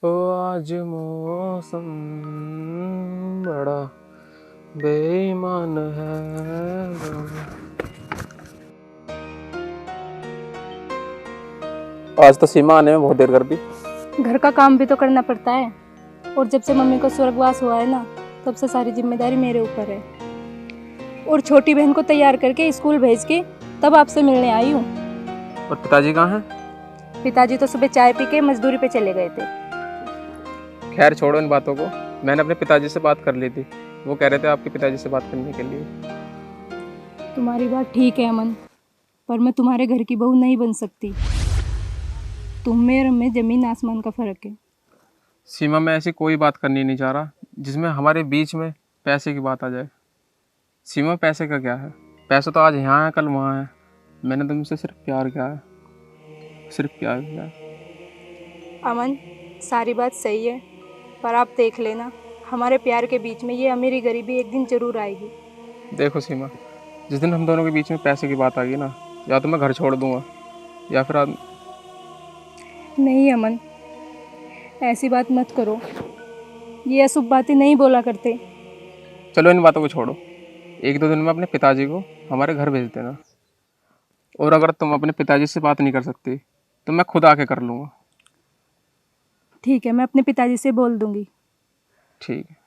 ओ आज मौसम बड़ा बेईमान है। आज तो सीमा आने में बहुत देर कर दी। घर का काम भी तो करना पड़ता है, और जब से मम्मी को स्वर्गवास हुआ है ना, तब से सारी जिम्मेदारी मेरे ऊपर है। और छोटी बहन को तैयार करके स्कूल भेज के तब आपसे मिलने आई हूँ। और पिताजी कहाँ हैं? पिताजी तो सुबह चाय पी के मजदूरी पे चले गए थे। खैर छोड़ो इन बातों को। मैंने अपने पिताजी से बात कर ली थी, वो कह रहे थे आपके पिताजी से बात करने के लिए। तुम्हारी बात ठीक है अमन, पर मैं तुम्हारे घर की बहू नहीं बन सकती। तुम में और मैं जमीन आसमान का फर्क है। सीमा, मैं ऐसी कोई बात करनी नहीं चाह रहा जिसमें हमारे बीच में पैसे की बात आ जाए। सीमा, पैसे का क्या है? पैसा तो आज यहाँ है कल वहाँ है। मैंने तुमसे सिर्फ प्यार किया है, सिर्फ प्यार किया है। अमन, सारी बात सही है, पर आप देख लेना, हमारे प्यार के बीच में ये अमीरी गरीबी एक दिन जरूर आएगी। देखो सीमा, जिस दिन हम दोनों के बीच में पैसे की बात आ गई ना, या तो मैं घर छोड़ दूंगा या फिर नहीं अमन, ऐसी बात मत करो, ये अशुभ बातें नहीं बोला करते। चलो इन बातों को छोड़ो। एक दो दिन में अपने पिताजी को हमारे घर भेज देना, और अगर तुम अपने पिताजी से बात नहीं कर सकती तो मैं खुद आके कर लूँगा। ठीक है, मैं अपने पिताजी से बोल दूंगी। ठीक है।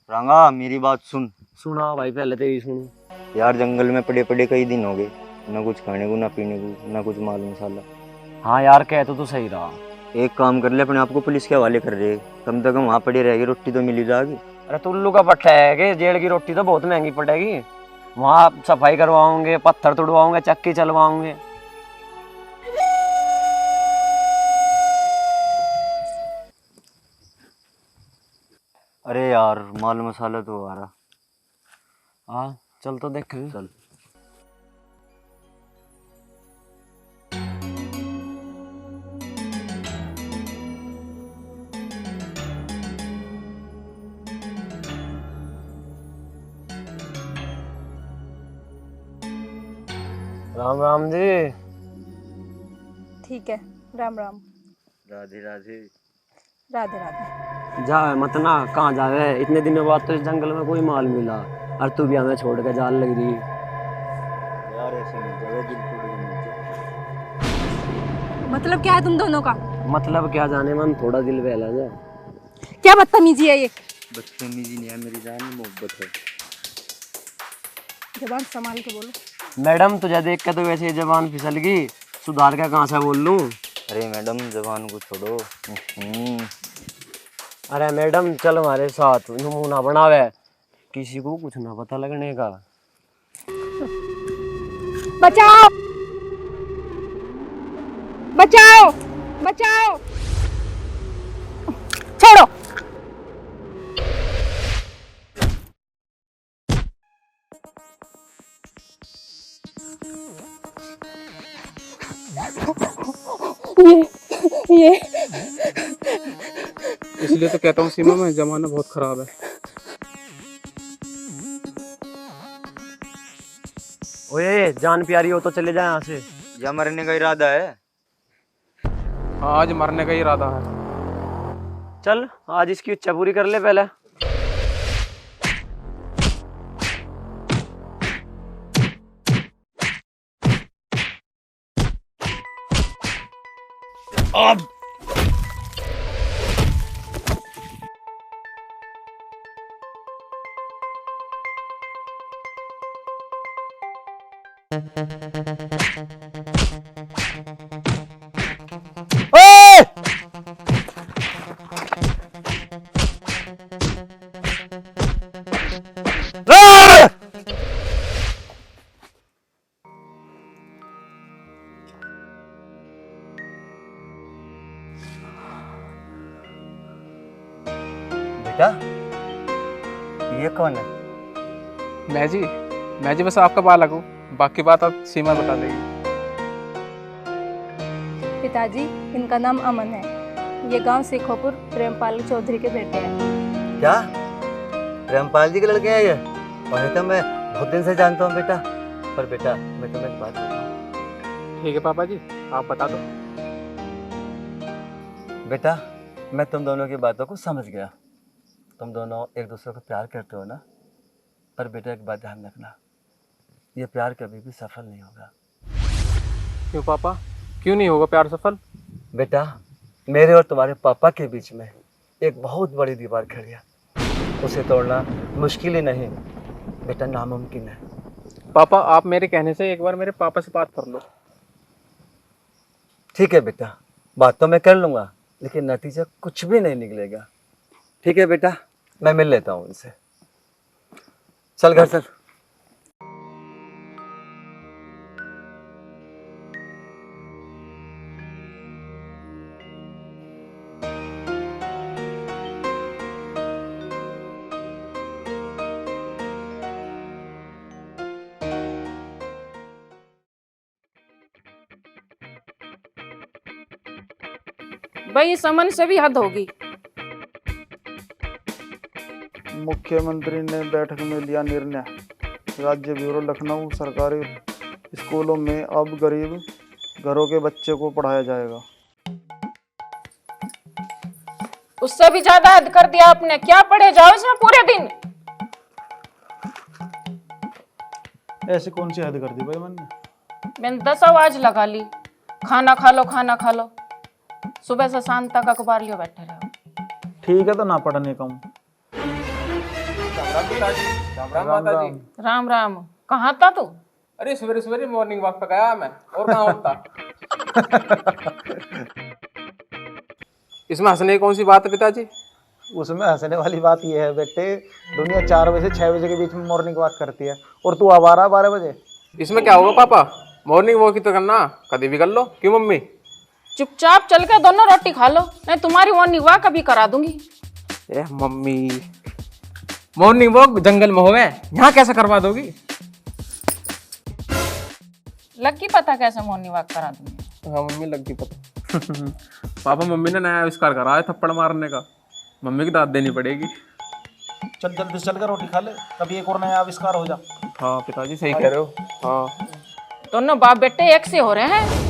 रंगा, मेरी बात सुन। सुना भाई, पहले तेरी सुनू। यार जंगल में पड़े पड़े कई दिन हो गए, ना कुछ खाने को ना पीने को ना कुछ माल मसाला। हाँ यार, कह तो सही रहा। एक काम कर ले, अपने आप को पुलिस के हवाले कर रहे, कम से कम वहाँ पड़ी रहेगी, रोटी तो मिल ही जाएगी। अरे टुल्लू का पट्टा है कि जेल की रोटी तो बहुत महंगी पड़ेगी। वहाँ सफाई करवाओगे, पत्थर तुड़वाओगे, चक्की चलवाओगे। अरे यार, माल मसाला तो आ रहा। हाँ चल, तो देख चल। राम राम जी। ठीक है, राम राम। राधे राधे। राधे राधे। जा मत ना, कहाँ जावे? इतने दिनों बाद तो इस जंगल में कोई माल मिला, और तू भी हमें छोड़ के जाल लग रही। यार ऐसे मिल जावे, दिल टूट के मिल जाए। मतलब क्या है तुम दोनों का? मतलब क्या जाने मन, थोड़ा दिल बहला जा। क्या बदतमीजी है ये? बदतमीजी नहीं है मेरी जान, मोहब्बत है। जबान संभाल के बोलो। मैडम, तुझे देख के तो वैसे ही जबान फिसल गई, सुधार के कहाँ से बोल लूँ? अरे मैडम, जबान को छोड़ो। अरे मैडम, चल हमारे साथ, नमूना बनावे, किसी को कुछ ना पता लगने का। बचाओ बचाओ बचाओ, छोड़ो। ये इसलिए तो कहता हूँ सीमा, में जमाना बहुत खराब है। ओए जान प्यारी हो तो चले जाए यहाँ से। या मरने का इरादा है? आज मरने का ही इरादा है। चल आज इसकी इच्छा पूरी कर ले पहले। अब ओए! ओए! बेटा ये कौन है? मैं जी बस आपका बालक हूँ, बाकी बात आप सीमा बता देगी। पिताजी, इनका नाम अमन है। ये गांव सीखोपुर प्रेमपाल चौधरी के बेटे हैं। क्या प्रेमपाल जी के लड़के हैं ये? और तो मैं बहुत दिन से जानता हूँ बेटा। पर बेटा मैं तुम्हें एक बात बताऊँ। ठीक है पापा जी, आप बता दो। बेटा मैं तुम दोनों की बातों को समझ गया। तुम दोनों एक दूसरे को प्यार करते हो ना। पर बेटा एक बात ध्यान रखना, ये प्यार कभी भी सफल नहीं होगा। क्यों पापा, क्यों नहीं होगा प्यार सफल? बेटा मेरे और तुम्हारे पापा के बीच में एक बहुत बड़ी दीवार खड़ी है। उसे तोड़ना मुश्किल ही नहीं बेटा, नामुमकिन है। पापा आप मेरे कहने से एक बार मेरे पापा से बात कर लो। ठीक है बेटा, बात तो मैं कर लूँगा, लेकिन नतीजा कुछ भी नहीं निकलेगा। ठीक है बेटा, मैं मिल लेता हूँ उनसे। चल घर चल। भाई इस अमन से भी हद होगी। मुख्यमंत्री ने बैठक में लिया निर्णय, राज्य ब्यूरो लखनऊ सरकारी स्कूलों में अब गरीब घरों के बच्चे को पढ़ाया जाएगा। उससे भी ज्यादा हद कर दिया आपने। क्या पढ़े जाओ इसमें पूरे दिन। ऐसी कौन सी हद कर दी भाई मैंने? मैंने 10 आवाज लगा ली, खाना खा लो खाना खा लो। सुबह से शाम तक अखबार लियो बैठे रहो। ठीक है तो ना पढ़ने का हूँ। राम राम। कहाँ था तू? अरे सवेरे सवेरे मॉर्निंग वॉक पे गया मैं, और कहाँ होता। इसमें हंसने की कौन सी बात है पिताजी? उसमें हंसने वाली बात यह है बेटे, दुनिया 4 बजे से 6 बजे के बीच में मॉर्निंग वॉक करती है और तू आवारा 12 बजे। इसमें क्या होगा पापा, मॉर्निंग वॉक ही तो करना, कभी भी कर लो। क्यों मम्मी? चुपचाप चल के दोनों रोटी खा लो, नहीं तुम्हारी मॉर्निंग वॉक अभी करा दूंगी। ए मम्मी, मॉर्निंग वॉक जंगल में होवे, यहाँ कैसे करवा दोगी? लग पता कैसे मॉर्निंग वॉक करा दूंगी। हाँ मम्मी लग गई पता। पापा मम्मी ने नया आविष्कार करा है थप्पड़ मारने का, मम्मी की दाद देनी पड़ेगी। चल जल्दी चल कर रोटी खा ले, कभी एक और नया आविष्कार हो जा। हाँ पिताजी सही कह रहे हो। हाँ दोनों बाप बेटे एक से हो रहे हैं।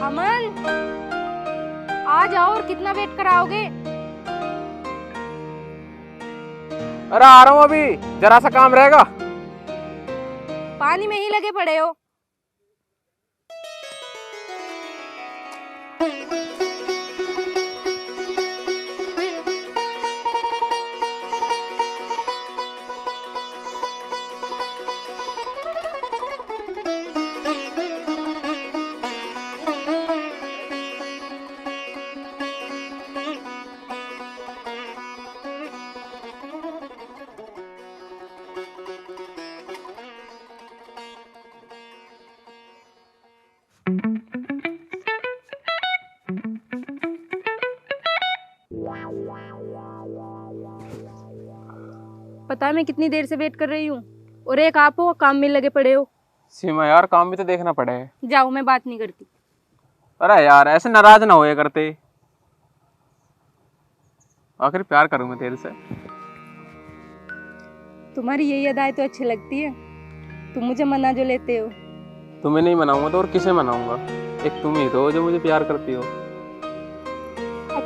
अमन, आ जाओ, और कितना वेट कराओगे? अरे आ रहा हूँ अभी, जरा सा काम रहेगा। पानी में ही लगे पड़े हो। पता है मैं कितनी देर से वेट कर रही हूँ, और एक आप हो काम में लगे पड़े हो। सीमा यार काम भी तो देखना पड़े। जाओ, मैं बात नहीं करती। अरे यार ऐसे नाराज ना होए करते, आखिर प्यार करूँ मैं तेरे से। तुम्हारी यही अदाएं तो अच्छी लगती है, तुम मुझे मना जो लेते हो। तुम्हें नहीं मनाऊंगा तो और किसे मनाऊंगा? एक तुम ही तो हो जो मुझे प्यार करती हो।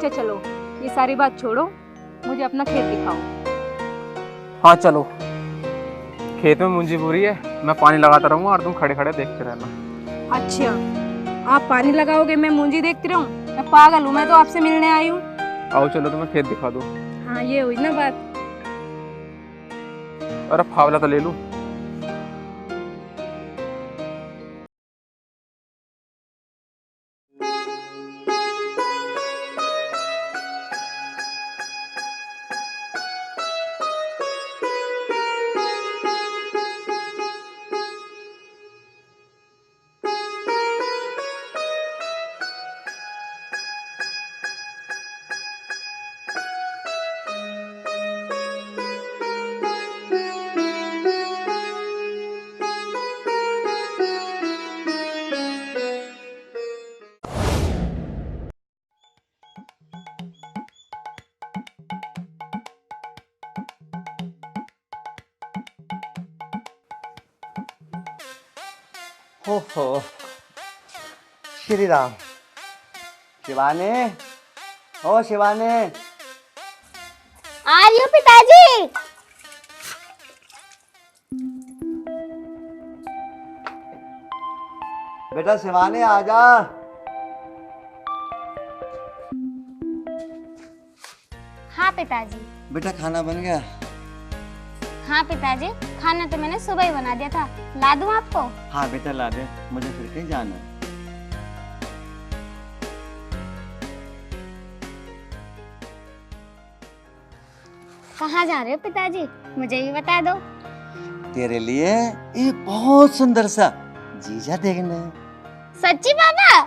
अच्छा चलो, ये सारी बात छोड़ो, मुझे अपना खेत दिखाओ। हाँ चलो, खेत में मुंजी बोरी है, मैं पानी लगाता रहूँगा और तुम खड़े खड़े देखते रहना। अच्छा, आप पानी लगाओगे, मैं मूंजी देखती रहूं? मैं पागल हूँ, मैं तो आपसे मिलने आई हूँ। आओ चलो, तुम्हें खेत दिखा दो। हाँ, ये हुई ना बात। अरे फावला तो ले लूँ। ओहो, श्री राम। शिवानी, ओ शिवानी। आ रही हो पिताजी। बेटा शिवानी आजा। हाँ पिताजी। बेटा खाना बन गया? हाँ पिताजी, खाना तो मैंने सुबह ही बना दिया था। ला दूं आपको? हाँ बेटा ला दे, मुझे फिर कहीं जाना है। कहाँ जा रहे हो पिताजी, मुझे भी बता दो। तेरे लिए एक बहुत सुंदर सा जीजा देखना है। सच्ची पापा?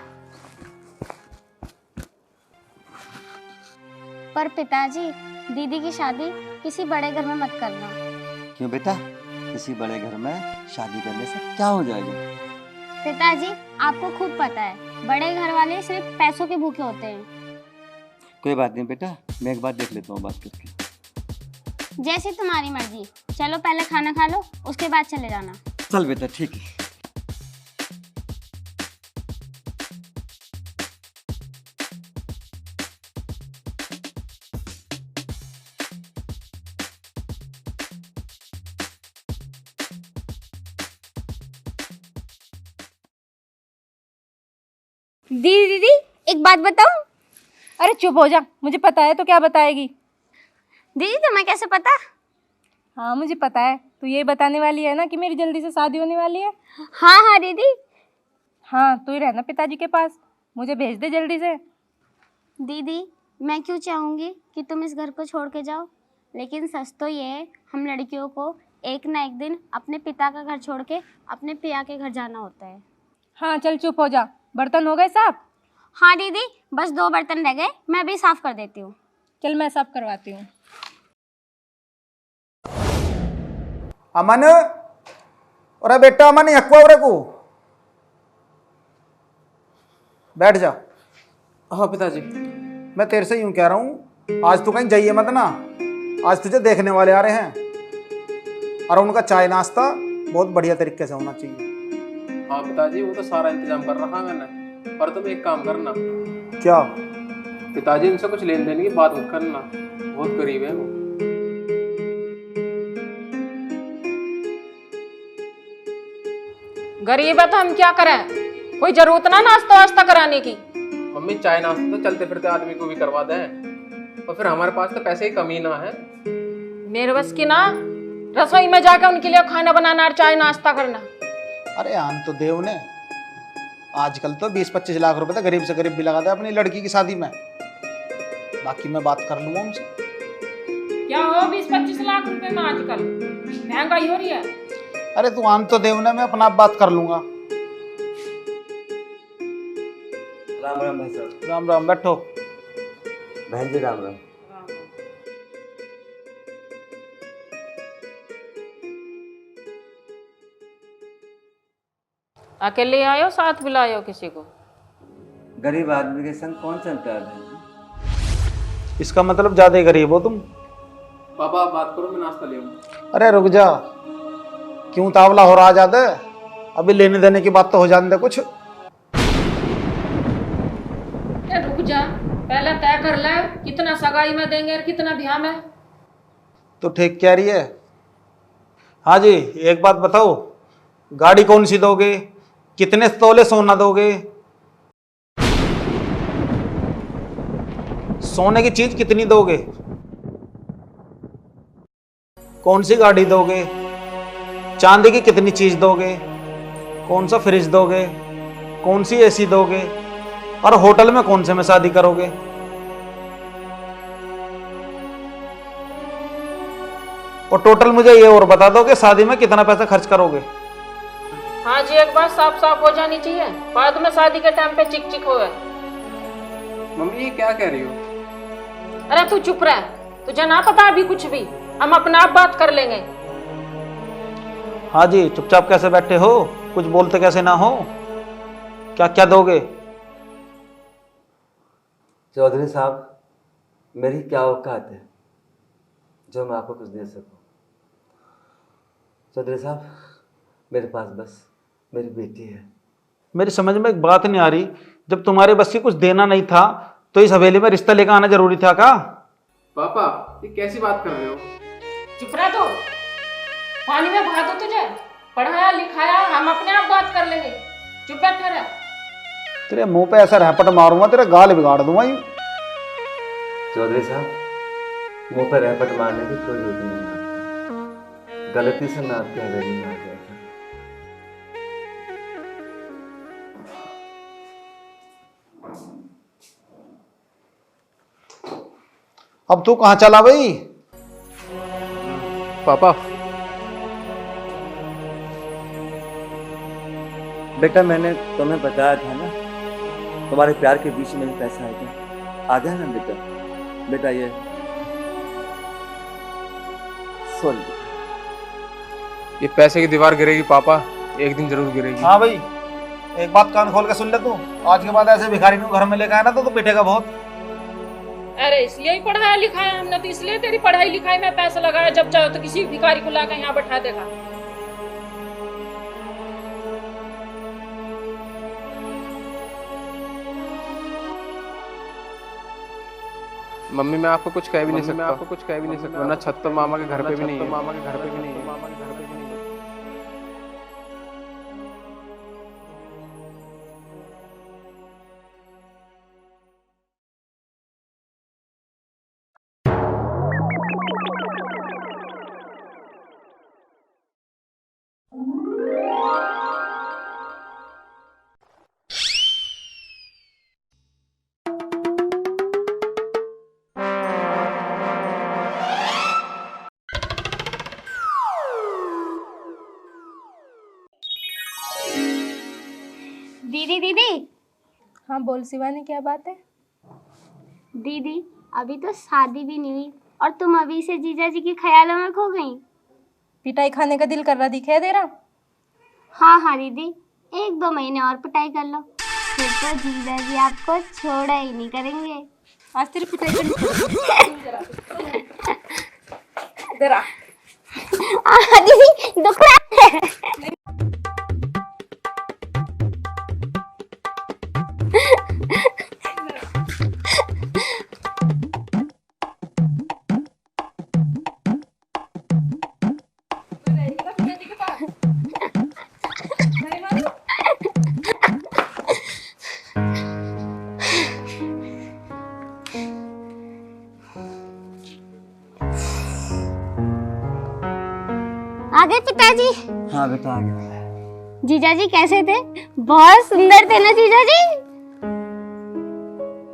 पर पिताजी, दीदी की शादी किसी बड़े घर में मत करना। क्यों बेटा, किसी बड़े घर में शादी करने से क्या हो जाएगा? पिताजी, आपको खूब पता है, बड़े घर वाले सिर्फ पैसों के भूखे होते हैं। कोई बात नहीं बेटा, मैं एक बार देख लेता हूँ बात करके। जैसी तुम्हारी मर्जी। चलो पहले खाना खा लो, उसके बाद चले जाना। चल बेटा ठीक है। दीदी दीदी, एक बात बताऊं? अरे चुप हो जा, मुझे पता है तो क्या बताएगी। दीदी तुम्हें कैसे पता? हाँ मुझे पता है, तू ये बताने वाली है ना कि मेरी जल्दी से शादी होने वाली है। हाँ हाँ दीदी। हाँ तू ही रहना पिताजी के पास, मुझे भेज दे जल्दी से। दीदी, मैं क्यों चाहूँगी कि तुम इस घर को छोड़ के जाओ, लेकिन सच तो ये है, हम लड़कियों को एक ना एक दिन अपने पिता का घर छोड़ के अपने पिया के घर जाना होता है। हाँ चल चुप हो जा, बर्तन हो गए साफ? हाँ दीदी, बस 2 बर्तन रह गए, मैं अभी साफ कर देती हूँ। चल मैं साफ करवाती हूँ। अमन, अरे बेटा अमन, यक्वा को बैठ जा। हाँ पिताजी। मैं तेरे से यूं कह रहा हूँ, आज तू कहीं जाइए मत ना, आज तुझे देखने वाले आ रहे हैं और उनका चाय नाश्ता बहुत बढ़िया तरीके से होना चाहिए। हाँ पिताजी, वो तो सारा इंतजाम कर रखा मैंने, पर तुम एक काम करना। क्या? पिताजी इनसे कुछ लेन देन की बात मत करना, बहुत गरीब है वो। गरीब है तो हम क्या करें, कोई जरूरत ना नाश्ता वास्ता कराने की। मम्मी चाय नाश्ता तो चलते फिरते आदमी को भी करवा दें, और फिर हमारे पास तो पैसे की कमी ना है। मेरे बस की ना, रसोई में जाकर उनके लिए खाना बनाना और चाय नाश्ता करना। अरे आन तो देव ने आजकल तो 20-25 लाख रुपए तो गरीब से गरीब भी लगाता है अपनी लड़की की शादी में। बाकी मैं बात कर लूंगा उनसे। क्या हो 20-25 लाख रुपए में आजकल महंगाई हो रही है। अरे तू आन तो देव ने, मैं अपना आप बात कर लूंगा। राम राम भाई साहब। राम राम, बैठो। बहन जी राम राम। अकेले आयो, साथ बुलायो किसी को? गरीब आदमी के संग कौन चलता है बहन जी? इसका मतलब ज्यादा ही गरीब हो तुम। पापा आप बात करो, मैं नाश्ता ले आऊं। अरे रुक जा, क्यों तावला हो रहा ज्यादा? अभी लेने देने की बात तो हो जाने दे कुछ। रुक जा, पहले तय कर ले कितना सगाई में देंगे और कितना ब्याह में। तो ठीक कह रही है। हाँ जी, एक बात बताओ, गाड़ी कौन सी दोगे, कितने तोले सोना दोगे, सोने की चीज कितनी दोगे, कौन सी गाड़ी दोगे, चांदी की कितनी चीज दोगे, कौन सा फ्रिज दोगे, कौन सी एसी दोगे, और होटल में कौन से में शादी करोगे। और टोटल मुझे ये और बता दो कि शादी में कितना पैसा खर्च करोगे। हाँ जी, एक बात साफ साफ हो जानी चाहिए, बाद में शादी के टाइम पे चिक चिक होए। मम्मी ये क्या कह रही हो? अरे तू चुप रह, तुझे ना पता अभी कुछ भी, हम अपने आप बात कर लेंगे। हाँ जी, चुपचाप कैसे बैठे हो, कुछ बोलते कैसे ना हो, क्या क्या दोगे। चौधरी साहब, मेरी क्या औकात है जो मैं आपको कुछ दे सकूं। चौधरी साहब, मेरे पास बस मेरी बेटी है। मेरी समझ में एक बात नहीं आ रही, जब तुम्हारे बस की कुछ देना नहीं था तो इस हवेली में रिश्ता लेकर आना जरूरी था क्या? पापा ये कैसी बात कर रहे हो? चुप रह तू, पानी में बहा दो तुझे, पढ़ाया लिखाया हम अपने आप बात कर लेंगे, चुप बैठा रह। तेरे मुंह पे ऐसा रैपट मारूंगा, तेरा गाल बिगाड़ दूंगा यूं। चौधरी साहब, मुंह पर रैपट मारने की कोई जरूरत नहीं है। गलती से मैं आपकी हवेली में आ गया था। अब तू कहाँ चला भाई? पापा बेटा, मैंने तुम्हें बताया था ना, तुम्हारे प्यार के बीच में ही पैसा आएगा। आ गया ना बेटा? बेटा ये सोच बेटा। ये पैसे की दीवार गिरेगी पापा, एक दिन जरूर गिरेगी। हाँ भाई, एक बात कान खोल के सुन ले तू, आज के बाद ऐसे भिखारी को घर में लेकर आया ना तो पिटेगा बहुत। अरे इसलिए ही पढ़ाया लिखाया हमने, तो इसलिए तेरी पढ़ाई लिखाई में पैसा लगाया, जब चाहो तो किसी भिखारी को लाकर यहाँ बैठा देगा। मम्मी मैं आपको कुछ कह भी नहीं सकता, वरना छत तो मामा के घर पे भी नहीं है। दीदी दीदी हाँ बोल शिवानी, क्या बात है? दीदी, अभी तो शादी भी नहीं हुई और तुम अभी से जीजा जी के ख्यालों में खो गई। पिटाई खाने का दिल कर रहा दिखाई दे रहा। हाँ हाँ दीदी, 1-2 महीने और पिटाई कर लो, फिर तो जीजा जी आपको छोड़ा ही नहीं करेंगे। आज तेरी पिटाई करनी इधर आ। दीदी दुख रहा है। आ गए पिताजी? हाँ बेटा, आ गया। जीजा जी कैसे थे? बहुत सुंदर थे ना जीजा जी?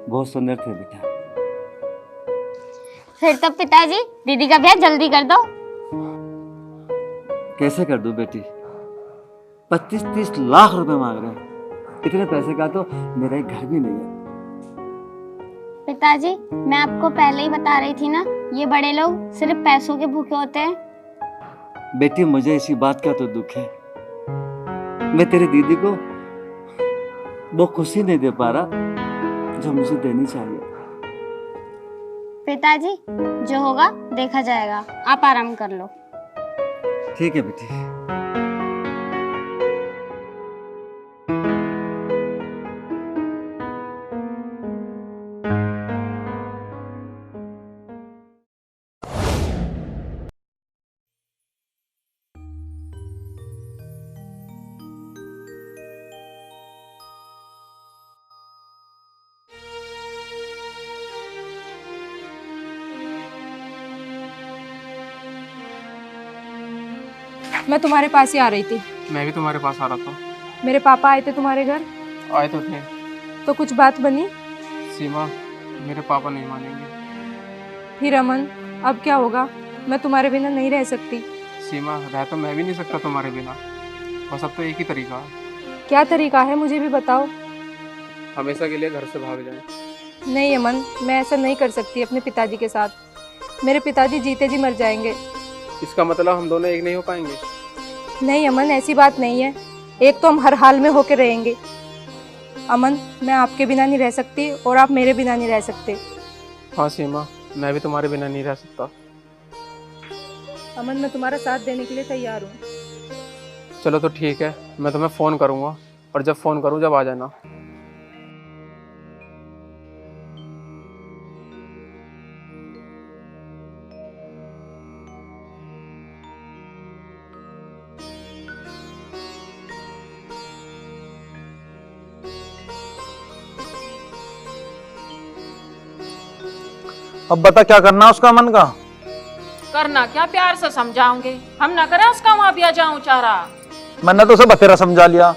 बहुत सुंदर थे बेटा। फिर तो पिताजी दीदी का ब्याह जल्दी कर दो। कैसे कर दूं बेटी? 25-30 लाख रुपए मांग रहे हैं। इतने पैसे का तो मेरा एक घर भी नहीं है। पिताजी, मैं आपको पहले ही बता रही थी ना, ये बड़े लोग सिर्फ पैसों के भूखे होते हैं। बेटी, मुझे इसी बात का तो दुख है, मैं तेरी दीदी को वो खुशी नहीं दे पा रहा जो मुझे देनी चाहिए। पिताजी, जो होगा देखा जाएगा, आप आराम कर लो। ठीक है बेटी। मैं तुम्हारे पास ही आ रही थी। मैं भी तुम्हारे पास आ रहा था। मेरे पापा आए थे तुम्हारे घर, आए तो थे। तो कुछ बात बनी? सीमा, मेरे पापा नहीं मानेंगे। फिर अमन, अब क्या होगा? मैं तुम्हारे बिना नहीं रह सकती। सीमा, रह तो मैं भी नहीं सकता तुम्हारे बिना। बस अब तो एक ही तरीका है। क्या तरीका है, मुझे भी बताओ। हमेशा के लिए घर से भाग जाए। नहीं अमन, मैं ऐसा नहीं कर सकती अपने पिताजी के साथ। मेरे पिताजी जीते जी मर जाएंगे। इसका मतलब हम दोनों एक नहीं हो पाएंगे? नहीं अमन, ऐसी बात नहीं है। एक तो हम हर हाल में होके रहेंगे। अमन, मैं आपके बिना नहीं रह सकती और आप मेरे बिना नहीं रह सकते। हाँ सीमा, मैं भी तुम्हारे बिना नहीं रह सकता। अमन, मैं तुम्हारा साथ देने के लिए तैयार हूँ। चलो तो ठीक है, मैं तुम्हें फ़ोन करूँगा, और जब फ़ोन करूँ जब आ जाना। अब बता क्या करना उसका मन का। करना क्या, प्यार से समझाओगे। हम ना करें उसका वहां भी आ जाऊं चारा। मैंने तो उसे बतेरा समझा लिया,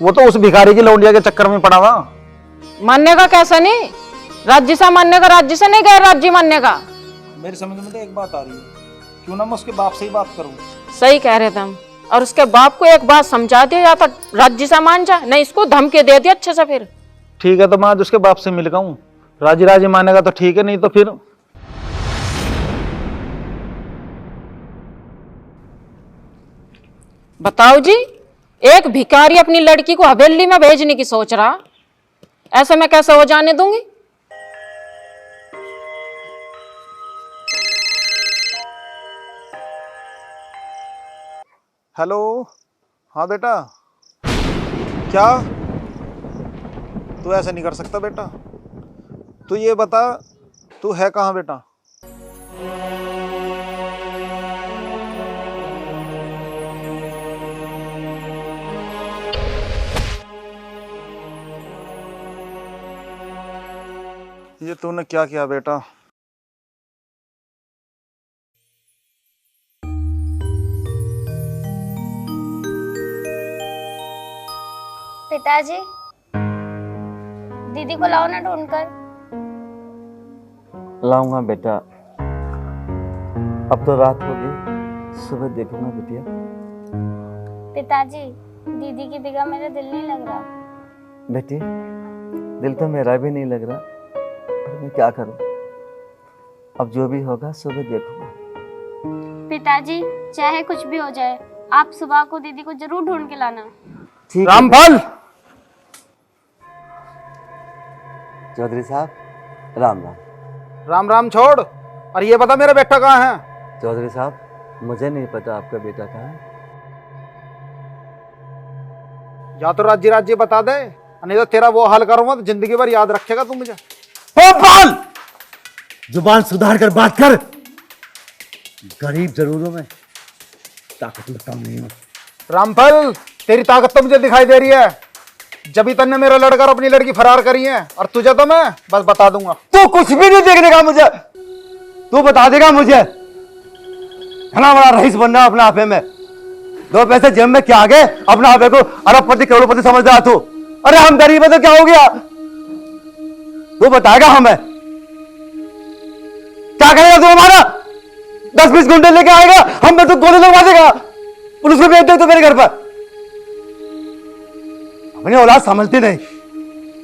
वो तो उस भिखारी की लौंडिया के चक्कर में पड़ा था। मानने का कैसा नहीं, राज्य से मानने का, राज्य से नहीं गैर राज्य मानने का। मेरी समझ में तो एक बात आ रही है, क्यों ना मैं उसके बाप से ही बात करूं। सही कह रहे थे हम। और उसके बाप को एक बात समझा दिया, या तो राज्य से मान जा, नहीं इसको धमकी दे दिया अच्छे से। फिर ठीक है, तो मैं आज उसके बाप से मिल गया हूँ। राजी राजी मानेगा तो ठीक है, नहीं तो फिर। बताओ जी, एक भिखारी अपनी लड़की को हवेली में भेजने की सोच रहा, ऐसे मैं कैसे हो जाने दूंगी? हेलो, हाँ बेटा। क्या? तू ऐसा नहीं कर सकता बेटा। तू ये बता, तू है कहाँ बेटा? ये तूने क्या किया बेटा? पिताजी, दीदी को लाओ ना ढूंढकर। लाऊंगा बेटा, अब तो रात हो गई, सुबह देखूंगा बिटिया। पिताजी, दीदी की बिगा मेरा दिल नहीं लग रहा। बेटी, दिल तो मेरा भी नहीं लग रहा, पर मैं क्या करूं। अब जो भी होगा सुबह देखूंगा। पिताजी, चाहे कुछ भी हो जाए, आप सुबह को दीदी को जरूर ढूंढ के लाना। ठीक है। रामफल, चौधरी साहब, राम राम। राम राम छोड़, और ये बता मेरा बेटा कहाँ है? चौधरी साहब, मुझे नहीं पता आपका बेटा कहाँ है। या तो राज्य राज्य बता दे, नहीं तो तेरा वो हाल करूंगा तो जिंदगी भर याद रखेगा तू मुझे। रामफल, जुबान सुधार कर बात कर। गरीब जरूर हूं मैं, ताकत में कम नहीं हूं। रामफल, तेरी ताकत तो मुझे दिखाई दे रही है। जब ही तन्ने मेरा लड़का और अपनी लड़की फरार करी है, और तुझे तो मैं बस बता दूंगा। तू कुछ भी नहीं देखने का मुझे, तू बता देगा मुझे। इतना बड़ा रईस बनना अपने आपे में, दो पैसे जेब में क्या आ गए, अपने आपे को अरबपति करोड़पति समझ रहा तू। अरे हम गरीब है तो क्या हो गया, तू बताएगा हमें क्या करेगा तू हमारा। 10-20 गुंडे लेके आएगा, हम में तो गोली लगवा देगा, पुलिस को भेज दे तो मेरे घर पर। अपनी औलाद समझती नहीं,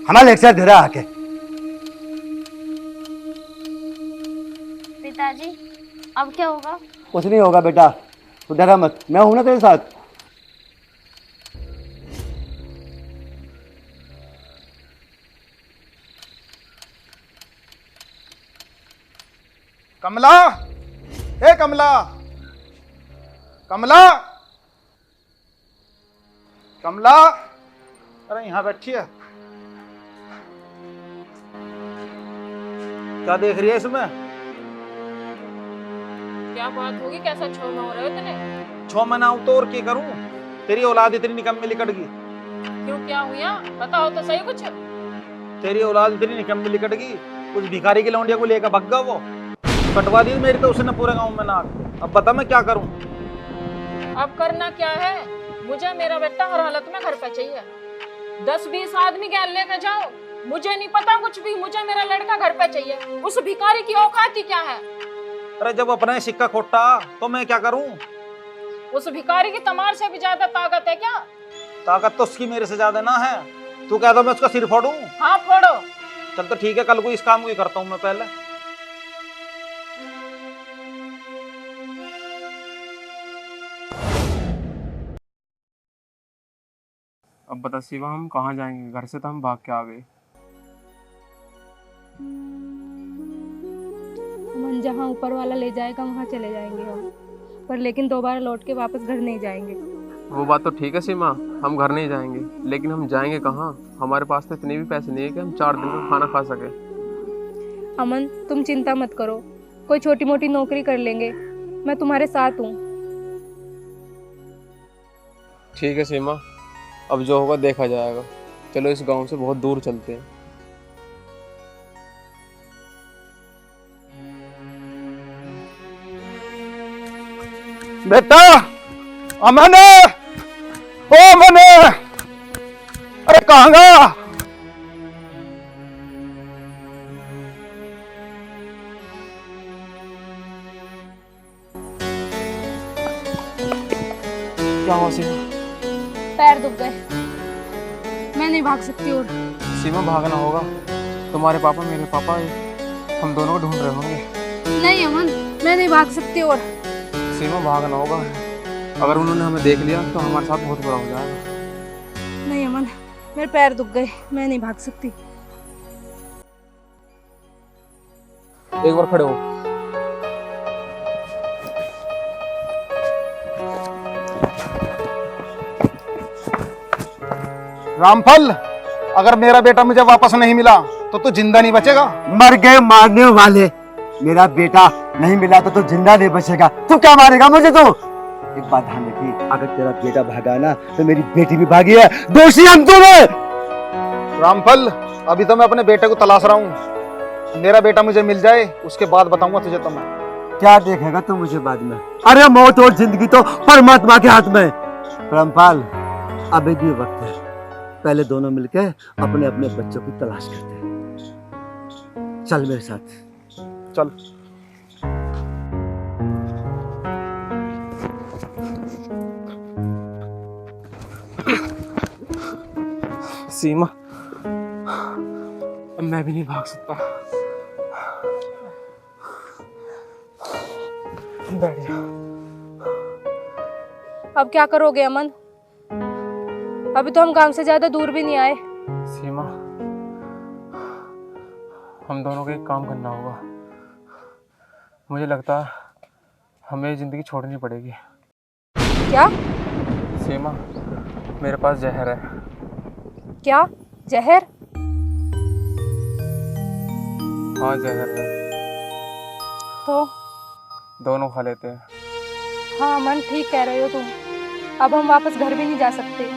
हमारा लेक्चर दे रहा है आके। पिताजी, अब क्या होगा? कुछ नहीं होगा बेटा, तू डरा मत, मैं हूं ना तेरे साथ। कमला, ए कमला, कमला, कमला, अरे यहाँ बैठी है, क्या देख रही है इसमें? क्या बात होगी, कैसा छोड़ना हो रहा है इतने? छो मनाऊं तो और क्या करूं, तेरी औलाद इतनी निकम्मी लिकट गई। क्यों, क्या हुआ बताओ तो सही कुछ। तेरी औलाद इतनी निकम्मी लिकट गई, उस भिखारी की लौंडिया को लेकर भग गया, वो कटवा दी मेरी तो उसने पूरे गांव में नाक। अब बता मैं क्या करूं। अब करना क्या है, मुझे मेरा बेटा हर हालत में घर पे चाहिए। 10-20 आदमी गैर लेकर जाओ, मुझे नहीं पता कुछ भी, मुझे मेरा लड़का घर पे चाहिए। उस भिखारी की औकात ही क्या है? अरे जब अपना सिक्का खोटा तो मैं क्या करूं? उस भिखारी की तमार से भी ज्यादा ताकत है क्या? ताकत तो उसकी मेरे से ज्यादा ना है। तू कह दो मैं उसका सिर फोड़ूं? हाँ फोड़ो। चल तो ठीक है, कल को इस काम को ही करता हूं मैं पहले। अब बता शिवा, हम कहाँ जाएंगे? घर से तो हम भाग के आ गए। मन जहाँ ऊपर वाला ले जाएगा वहाँ चले जाएंगे हम, पर लेकिन दोबारा लौट के वापस घर नहीं जाएंगे। वो बात तो ठीक है सीमा, हम घर नहीं जाएंगे, लेकिन हम जाएंगे कहाँ? हमारे पास तो इतने भी पैसे नहीं है कि हम 4 दिन का खाना खा सके। अमन तुम चिंता मत करो, कोई छोटी मोटी नौकरी कर लेंगे, मैं तुम्हारे साथ हूँ। ठीक है सीमा, अब जो होगा देखा जाएगा। चलो इस गांव से बहुत दूर चलते हैं। बेटा अमन, ओ अमन, अरे कहाँ गया? क्या हुआ सीमा? पैर दुख गए, मैं नहीं भाग सकती। और सीमा भागना होगा, तुम्हारे पापा मेरे पापा हम दोनों को ढूंढ रहे होंगे। नहीं अमन, मैं नहीं भाग सकती। और सीमा भागना होगा, अगर उन्होंने हमें देख लिया तो हमारे साथ बहुत बुरा हो जाएगा। नहीं अमन, मेरे पैर दुख गए, मैं नहीं भाग सकती। एक बार खड़े हो। रामफल, अगर मेरा बेटा मुझे वापस नहीं मिला तो तू जिंदा नहीं बचेगा। मर गए मारने वाले, मेरा बेटा नहीं मिला तो जिंदा नहीं बचेगा। तू क्या मारेगा मुझे? तू एक बात ध्यान रखी, अगर तेरा बेटा भागा ना तो मेरी बेटी भी भागी है, दोषी हम दोनों। रामफल, अभी तो मैं अपने बेटे को तलाश रहा हूँ। मेरा बेटा मुझे मिल जाए उसके बाद बताऊंगा तुझे। तो मैं क्या देखेगा तू मुझे बाद में? अरे मौत और जिंदगी तो परमात्मा के हाथ में। रामपाल, अभी भी वक्त है, पहले दोनों मिलके अपने अपने बच्चों की तलाश करते हैं। चल मेरे साथ। चल। सीमा, अब मैं भी नहीं भाग सकता। बैठ जा। अब क्या करोगे अमन? अभी तो हम गांव से ज्यादा दूर भी नहीं आए। सीमा, हम दोनों को एक काम करना होगा। मुझे लगता है हमें जिंदगी छोड़नी पड़ेगी। क्या? सीमा, मेरे पास जहर है। क्या जहर? हाँ जहर है, तो दोनों खा लेते हैं। हाँ अमन, ठीक कह रहे हो तुम, अब हम वापस घर भी नहीं जा सकते।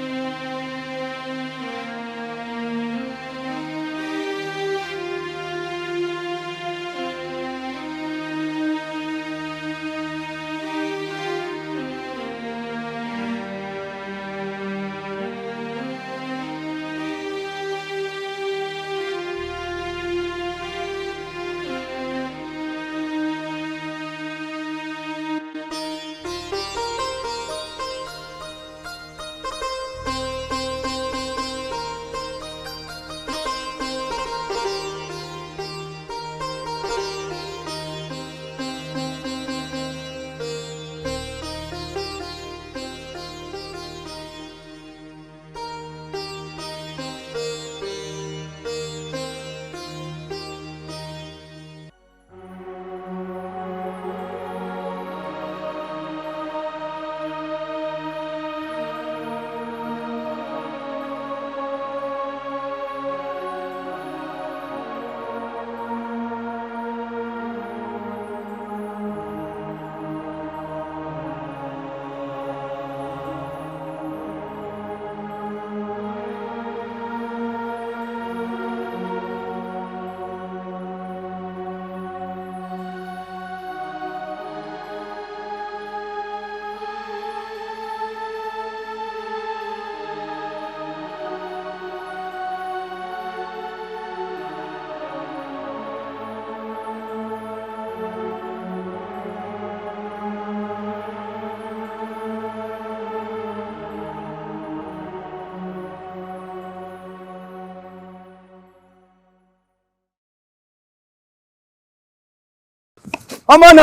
अमन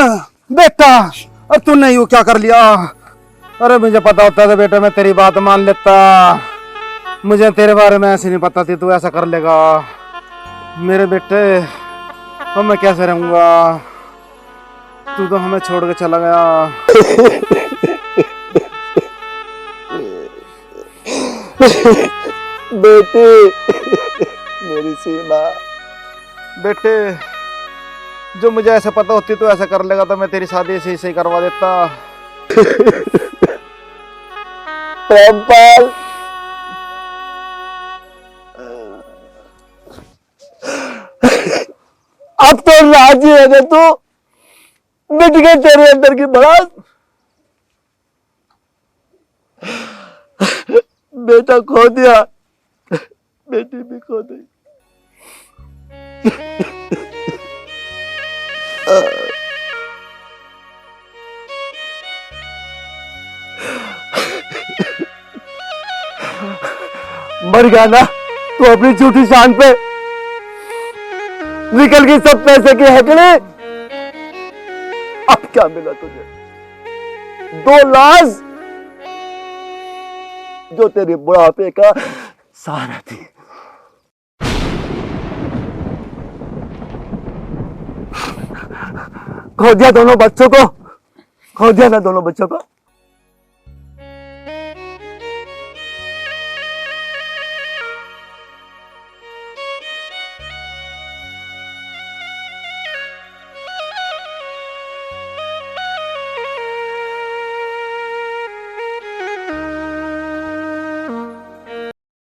बेटा, और तूने यूं क्या कर लिया? अरे मुझे पता होता था बेटा मैं तेरी बात मान लेता। मुझे तेरे बारे में ऐसे नहीं पता थी तू ऐसा कर लेगा। मेरे बेटे अब मैं कैसे रहूंगा? तू तो हमें छोड़ के चला गया। बेटे, मेरी सीमा। बेटे, जो मुझे ऐसा पता होती तो ऐसा कर लेगा तो मैं तेरी शादी ऐसे ही करवा देता। रामपाल, अब तो राजी है ना तू? मिट गई तेरे अंदर की भड़ास। बेटा खो दिया, बेटी भी खो दी। मर गया ना तू अपनी झूठी शान पे। निकल गई सब पैसे की हकड़ी। अब क्या मिला तुझे? 2 लाश जो तेरे बुढ़ापे का सहारा थी। खो दिया दोनों बच्चों को, खो दिया ना दोनों बच्चों को।